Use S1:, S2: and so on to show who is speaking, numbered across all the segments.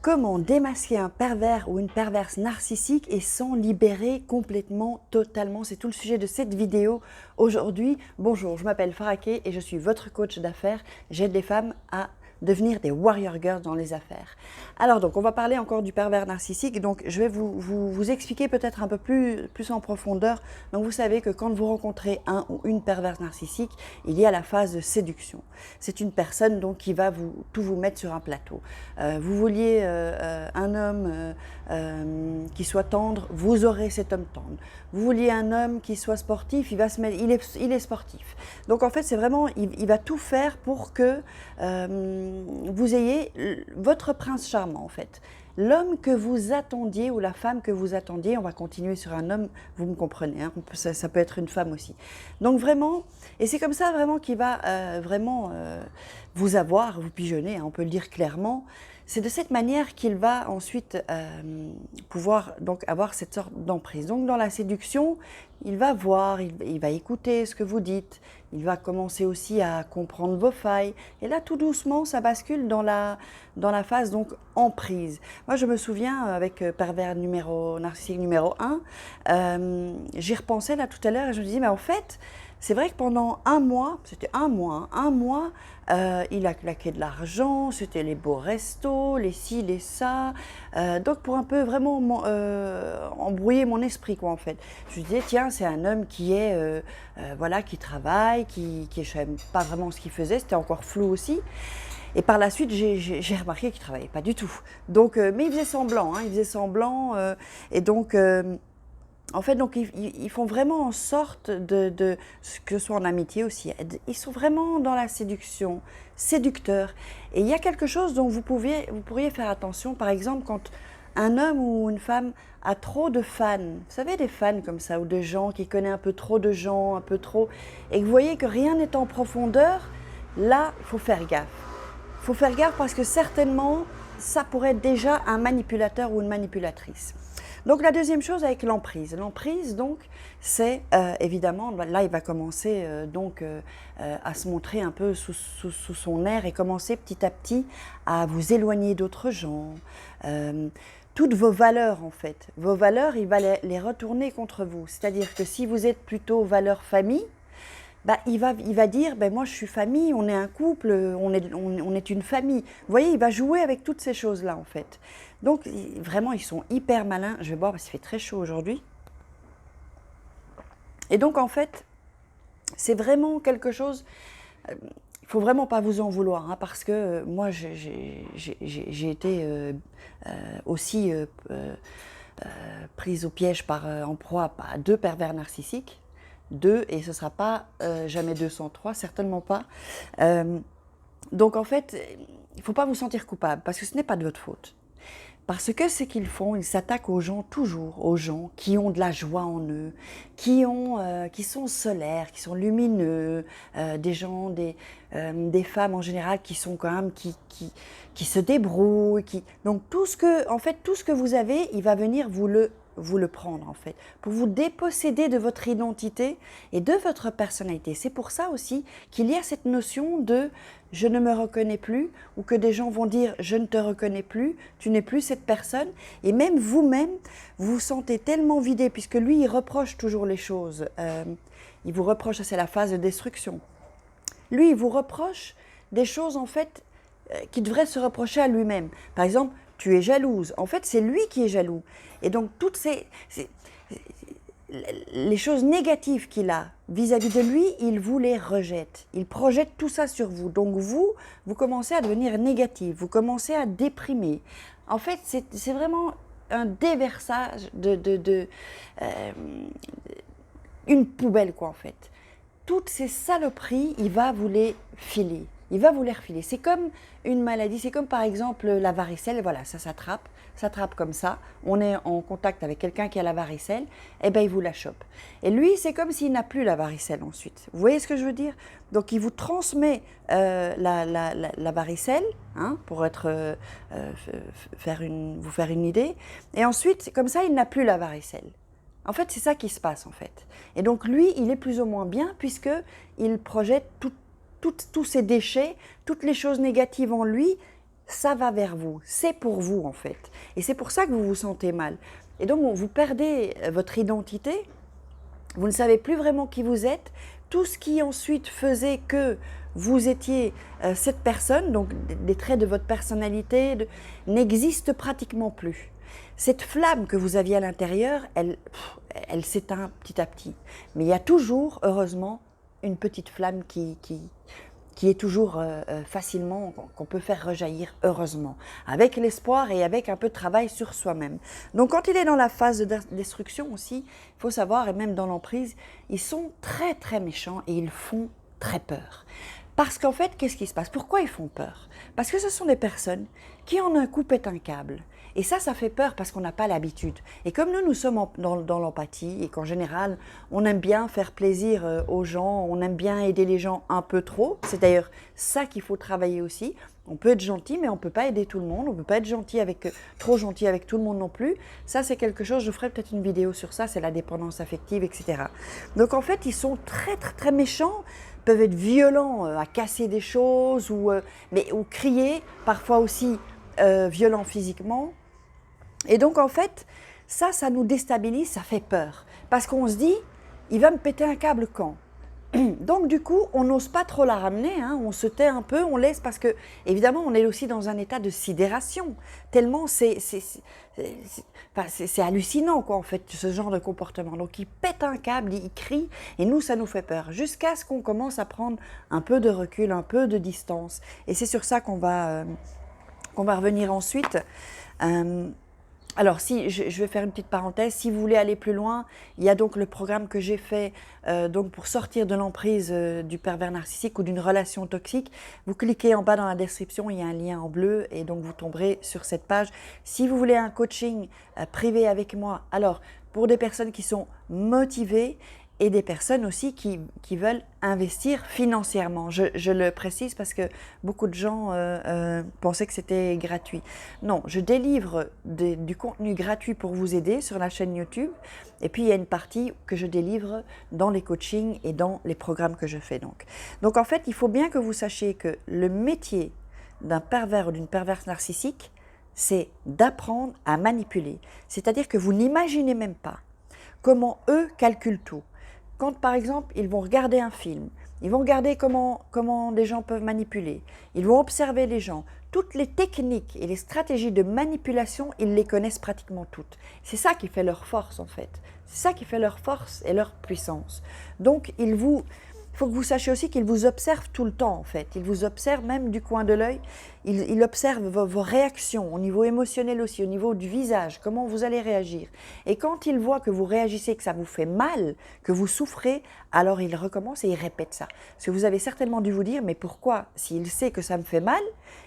S1: Comment démasquer un pervers ou une perverse narcissique et s'en libérer complètement, totalement? C'est tout le sujet de cette vidéo aujourd'hui. Bonjour, je m'appelle Faraké et je suis votre coach d'affaires. J'aide les femmes à devenir des warrior girls dans les affaires. Alors donc, on va parler encore du pervers narcissique. Donc, je vais vous expliquer peut-être un peu plus en profondeur. Donc, vous savez que quand vous rencontrez un ou une perverse narcissique, il y a la phase de séduction. C'est une personne donc qui va tout vous mettre sur un plateau. Vous vouliez un homme qui soit tendre, vous aurez cet homme tendre. Vous vouliez un homme qui soit sportif, il est sportif. Donc en fait, c'est vraiment, il va tout faire pour que vous ayez votre prince charmant en fait. L'homme que vous attendiez ou la femme que vous attendiez, on va continuer sur un homme, vous me comprenez, hein, ça peut être une femme aussi. Donc vraiment, et c'est comme ça vraiment qu'il va vous avoir, vous pigeonner, hein, on peut le dire clairement. C'est de cette manière qu'il va ensuite pouvoir donc avoir cette sorte d'emprise. Donc dans la séduction, il va voir, il va écouter ce que vous dites, il va commencer aussi à comprendre vos failles. Et là, tout doucement, ça bascule dans la phase donc emprise. Moi, je me souviens avec narcissique numéro 1, j'y repensais là tout à l'heure et je me disais, mais en fait, c'est vrai que pendant un mois, c'était un mois, il a claqué de l'argent, c'était les beaux restos, les ci, les ça. Donc pour un peu vraiment embrouiller mon esprit quoi en fait. Je me disais tiens c'est un homme qui est voilà qui travaille, je savais pas vraiment ce qu'il faisait, c'était encore flou aussi. Et par la suite, j'ai remarqué qu'il ne travaillait pas du tout. Donc, mais il faisait semblant, hein, il faisait semblant. Et donc, en fait, donc, ils font vraiment en sorte que ce soit en amitié aussi, ils sont vraiment dans la séduction, séducteurs. Et il y a quelque chose dont vous pourriez faire attention, par exemple, quand un homme ou une femme a trop de fans, vous savez, des fans comme ça, ou de gens qui connaissent un peu trop de gens, un peu trop, et que vous voyez que rien n'est en profondeur, là, il faut faire gaffe. Il faut faire gaffe parce que certainement, ça pourrait être déjà un manipulateur ou une manipulatrice. Donc la deuxième chose avec l'emprise. L'emprise, donc, c'est évidemment, là il va commencer à se montrer un peu sous son air et commencer petit à petit à vous éloigner d'autres gens. Toutes vos valeurs en fait, vos valeurs, il va les retourner contre vous. C'est-à-dire que si vous êtes plutôt valeur famille, bah, il va dire, ben moi je suis famille, on est un couple, on est une famille. Vous voyez, il va jouer avec toutes ces choses-là en fait. Donc vraiment, ils sont hyper malins. Je vais boire parce qu'il fait très chaud aujourd'hui. Et donc en fait, c'est vraiment quelque chose, il ne faut vraiment pas vous en vouloir, hein, parce que moi j'ai été aussi prise au piège en proie à deux pervers narcissiques. Et ce ne sera pas jamais 203, certainement pas. Donc en fait, il ne faut pas vous sentir coupable, parce que ce n'est pas de votre faute. Parce que ce qu'ils font, ils s'attaquent aux gens, toujours aux gens qui ont de la joie en eux, qui sont solaires, qui sont lumineux, des gens, des femmes en général qui sont quand même, qui se débrouillent. Donc tout ce que vous avez, il va venir vous le prendre en fait, pour vous déposséder de votre identité et de votre personnalité. C'est pour ça aussi qu'il y a cette notion de « je ne me reconnais plus » ou que des gens vont dire « je ne te reconnais plus, tu n'es plus cette personne » et même vous-même, vous vous sentez tellement vidé puisque lui, il reproche toujours les choses. Il vous reproche, c'est la phase de destruction. Lui, il vous reproche des choses en fait qui devraient se reprocher à lui-même. Par exemple, tu es jalouse. En fait, c'est lui qui est jaloux. Et donc, toutes les choses négatives qu'il a vis-à-vis de lui, il vous les rejette. Il projette tout ça sur vous. Donc, vous commencez à devenir négatif. Vous commencez à déprimer. En fait, c'est vraiment un déversage une poubelle, quoi, en fait. Toutes ces saloperies, il va vous les filer. Il va vous les refiler. C'est comme une maladie, c'est comme par exemple la varicelle, voilà, ça s'attrape comme ça. On est en contact avec quelqu'un qui a la varicelle, et bien il vous la chope. Et lui, c'est comme s'il n'a plus la varicelle ensuite. Vous voyez ce que je veux dire? Donc il vous transmet la varicelle, hein, pour vous faire une idée, et ensuite, comme ça, il n'a plus la varicelle. En fait, c'est ça qui se passe en fait. Et donc lui, il est plus ou moins bien puisqu'il projette tous ces déchets, toutes les choses négatives en lui ça va vers vous, c'est pour vous en fait. Et c'est pour ça que vous vous sentez mal. Et donc vous perdez votre identité, vous ne savez plus vraiment qui vous êtes. Tout ce qui ensuite faisait que vous étiez cette personne, donc des traits de votre personnalité, n'existe pratiquement plus. Cette flamme que vous aviez à l'intérieur, elle s'éteint petit à petit. Mais il y a toujours, heureusement, une petite flamme qui est toujours facilement, qu'on peut faire rejaillir, heureusement, avec l'espoir et avec un peu de travail sur soi-même. Donc quand il est dans la phase de destruction aussi, il faut savoir, et même dans l'emprise, ils sont très très méchants et ils font très peur. Parce qu'en fait, qu'est-ce qui se passe? Pourquoi ils font peur? Parce que ce sont des personnes qui en un coup pètent un câble. Et ça fait peur parce qu'on n'a pas l'habitude. Et comme nous sommes dans l'empathie et qu'en général, on aime bien faire plaisir aux gens, on aime bien aider les gens un peu trop, c'est d'ailleurs ça qu'il faut travailler aussi. On peut être gentil, mais on ne peut pas aider tout le monde, on ne peut pas être trop gentil avec tout le monde non plus. Ça, c'est quelque chose, je ferai peut-être une vidéo sur ça, c'est la dépendance affective, etc. Donc en fait, ils sont très, très, très méchants, peuvent être violents, à casser des choses, ou crier, parfois aussi violents physiquement. Et donc en fait, ça nous déstabilise, ça fait peur. Parce qu'on se dit, il va me péter un câble quand? Donc du coup, on n'ose pas trop la ramener, hein, on se tait un peu, on laisse parce que, évidemment, on est aussi dans un état de sidération, tellement c'est hallucinant, quoi, en fait, ce genre de comportement. Donc il pète un câble, il crie, et nous, ça nous fait peur, jusqu'à ce qu'on commence à prendre un peu de recul, un peu de distance. Et c'est sur ça qu'on va revenir ensuite. Alors, si je vais faire une petite parenthèse, si vous voulez aller plus loin, il y a donc le programme que j'ai fait donc pour sortir de l'emprise du pervers narcissique ou d'une relation toxique. Vous cliquez en bas dans la description, il y a un lien en bleu et donc vous tomberez sur cette page. Si vous voulez un coaching privé avec moi, alors pour des personnes qui sont motivées et des personnes aussi qui veulent investir financièrement. Je le précise parce que beaucoup de gens pensaient que c'était gratuit. Non, je délivre du contenu gratuit pour vous aider sur la chaîne YouTube. Et puis, il y a une partie que je délivre dans les coachings et dans les programmes que je fais. Donc en fait, il faut bien que vous sachiez que le métier d'un pervers ou d'une perverse narcissique, c'est d'apprendre à manipuler. C'est-à-dire que vous n'imaginez même pas comment eux calculent tout. Quand, par exemple, ils vont regarder un film, ils vont regarder comment des gens peuvent manipuler, ils vont observer les gens. Toutes les techniques et les stratégies de manipulation, ils les connaissent pratiquement toutes. C'est ça qui fait leur force, en fait. C'est ça qui fait leur force et leur puissance. Donc, il faut que vous sachiez aussi qu'ils vous observent tout le temps, en fait. Ils vous observent même du coin de l'œil. Ils observent vos réactions, au niveau émotionnel aussi, au niveau du visage, comment vous allez réagir. Et quand ils voient que vous réagissez, que ça vous fait mal, que vous souffrez, alors ils recommencent et ils répètent ça. Parce que vous avez certainement dû vous dire, mais pourquoi, s'il sait que ça me fait mal,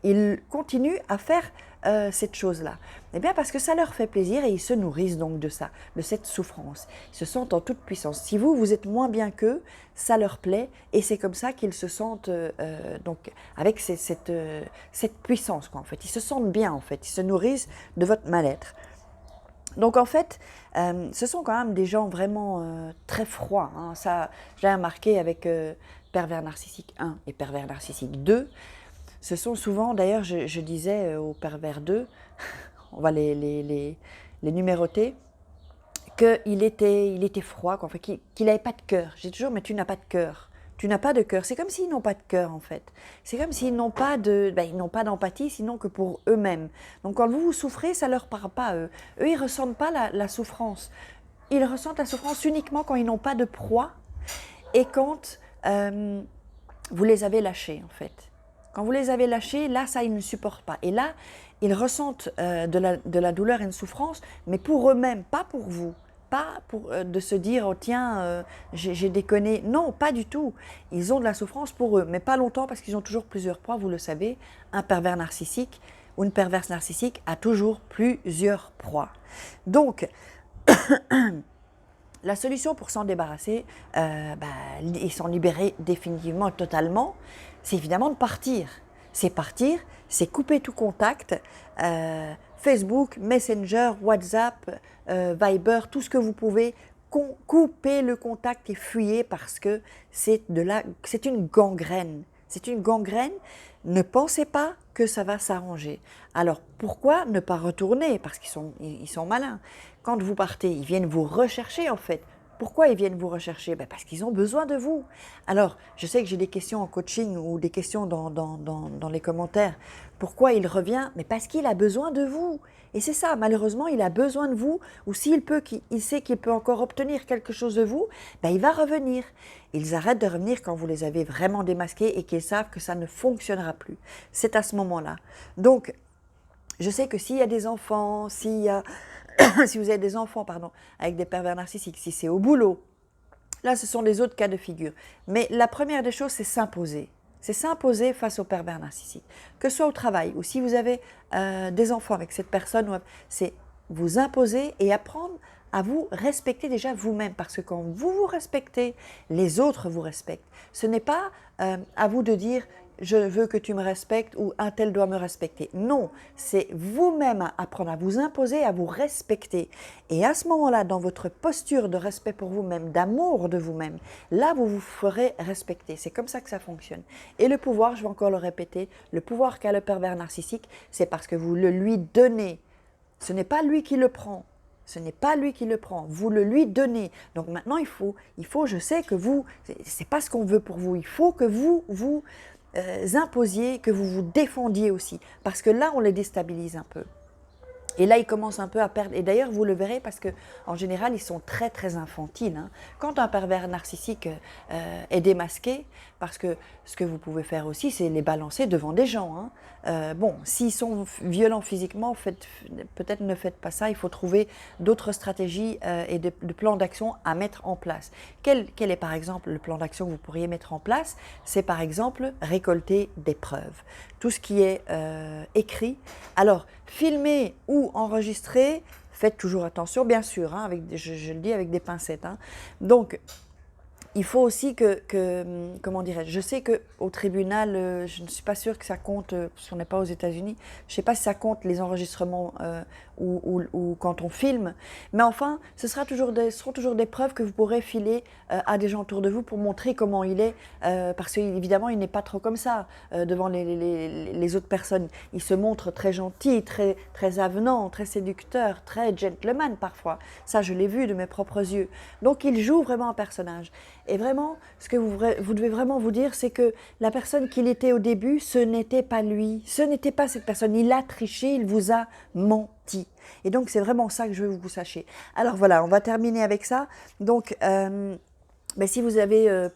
S1: il continue à faire cette chose-là? Eh bien parce que ça leur fait plaisir et ils se nourrissent donc de ça, de cette souffrance. Ils se sentent en toute puissance. Si vous êtes moins bien qu'eux, ça leur plaît et c'est comme ça qu'ils se sentent donc avec cette puissance, quoi, en fait. Ils se sentent bien, en fait. Ils se nourrissent de votre mal-être. Donc en fait, ce sont quand même des gens vraiment très froids, hein. Ça, j'ai remarqué avec pervers narcissique 1 et pervers narcissique 2. Ce sont souvent, d'ailleurs, je disais au pervers 2, on va les numéroter, qu'il était froid, quoi, enfin, qu'il n'avait pas de cœur. J'ai toujours, mais tu n'as pas de cœur. Tu n'as pas de cœur. C'est comme s'ils n'ont pas de cœur, en fait. C'est comme s'ils n'ont pas ils n'ont pas d'empathie, sinon que pour eux-mêmes. Donc quand vous souffrez, ça ne leur parle pas, eux. Eux, ils ne ressentent pas la souffrance. Ils ressentent la souffrance uniquement quand ils n'ont pas de proie et quand vous les avez lâchés, en fait. Quand vous les avez lâchés, là, ça, ils ne supportent pas. Et là, ils ressentent de la douleur et une souffrance, mais pour eux-mêmes, pas pour vous. Pas pour de se dire, oh tiens, j'ai déconné. Non, pas du tout. Ils ont de la souffrance pour eux, mais pas longtemps parce qu'ils ont toujours plusieurs proies, vous le savez. Un pervers narcissique ou une perverse narcissique a toujours plusieurs proies. Donc, la solution pour s'en débarrasser et s'en libérer définitivement, totalement, c'est évidemment de partir. C'est partir, c'est couper tout contact, Facebook, Messenger, WhatsApp, Viber, tout ce que vous pouvez, coupez le contact et fuyez parce que c'est une gangrène. C'est une gangrène ne pensez pas que ça va s'arranger. Alors, pourquoi ne pas retourner? Parce ils sont malins. Quand vous partez, ils viennent vous rechercher en fait. Pourquoi ils viennent vous rechercher? Ben parce qu'ils ont besoin de vous. Alors, je sais que j'ai des questions en coaching ou des questions dans les commentaires. Pourquoi il revient? Mais parce qu'il a besoin de vous. Et c'est ça, malheureusement, il a besoin de vous. Ou il sait qu'il peut encore obtenir quelque chose de vous, ben il va revenir. Ils arrêtent de revenir quand vous les avez vraiment démasqués et qu'ils savent que ça ne fonctionnera plus. C'est à ce moment-là. Donc, je sais que s'il y a des enfants, si vous avez des enfants, pardon, avec des pervers narcissiques, si c'est au boulot, là, ce sont des autres cas de figure. Mais la première des choses, c'est s'imposer. C'est s'imposer face aux pervers narcissiques. Que ce soit au travail ou si vous avez des enfants avec cette personne, c'est vous imposer et apprendre à vous respecter déjà vous-même. Parce que quand vous vous respectez, les autres vous respectent. Ce n'est pas à vous de dire je veux que tu me respectes ou un tel doit me respecter. Non, c'est vous-même apprendre à vous imposer, à vous respecter. Et à ce moment-là, dans votre posture de respect pour vous-même, d'amour de vous-même, là, vous vous ferez respecter. C'est comme ça que ça fonctionne. Et le pouvoir, je vais encore le répéter, le pouvoir qu'a le pervers narcissique, c'est parce que vous le lui donnez. Ce n'est pas lui qui le prend. Ce n'est pas lui qui le prend, vous le lui donnez. Donc maintenant, il faut je sais que vous, c'est pas ce qu'on veut pour vous, il faut que vous imposiez, que vous vous défendiez aussi, parce que là, on les déstabilise un peu. Et là, ils commencent un peu à perdre. Et d'ailleurs, vous le verrez parce qu'en général, ils sont très, très infantiles. Hein. Quand un pervers narcissique est démasqué, parce que ce que vous pouvez faire aussi, c'est les balancer devant des gens. Hein. Bon, s'ils sont violents physiquement, peut-être ne faites pas ça. Il faut trouver d'autres stratégies et de plans d'action à mettre en place. Quel est par exemple le plan d'action que vous pourriez mettre en place? C'est par exemple récolter des preuves. Tout ce qui est écrit. Alors, filmer ou enregistrer, faites toujours attention, bien sûr, hein, je le dis avec des pincettes. Hein. Donc, il faut aussi comment dirais-je, je sais qu'au tribunal, je ne suis pas sûre que ça compte, parce qu'on n'est pas aux États-Unis, je ne sais pas si ça compte les enregistrements ou quand on filme, mais enfin, ce seront toujours des preuves que vous pourrez filer à des gens autour de vous pour montrer comment il est, parce qu'évidemment, il n'est pas trop comme ça devant les autres personnes. Il se montre très gentil, très, très avenant, très séducteur, très gentleman parfois. Ça, je l'ai vu de mes propres yeux. Donc, il joue vraiment un personnage. Et vraiment, ce que vous devez vraiment vous dire, c'est que la personne qu'il était au début, ce n'était pas lui, ce n'était pas cette personne. Il a triché, il vous a menti. Et donc, c'est vraiment ça que je veux que vous sachiez. Alors voilà, on va terminer avec ça. Donc, si vous avez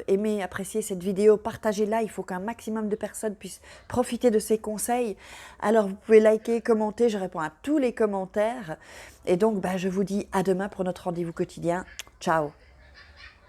S1: aimé, apprécié cette vidéo, partagez-la. Il faut qu'un maximum de personnes puissent profiter de ces conseils. Alors, vous pouvez liker, commenter. Je réponds à tous les commentaires. Et donc, je vous dis à demain pour notre rendez-vous quotidien. Ciao!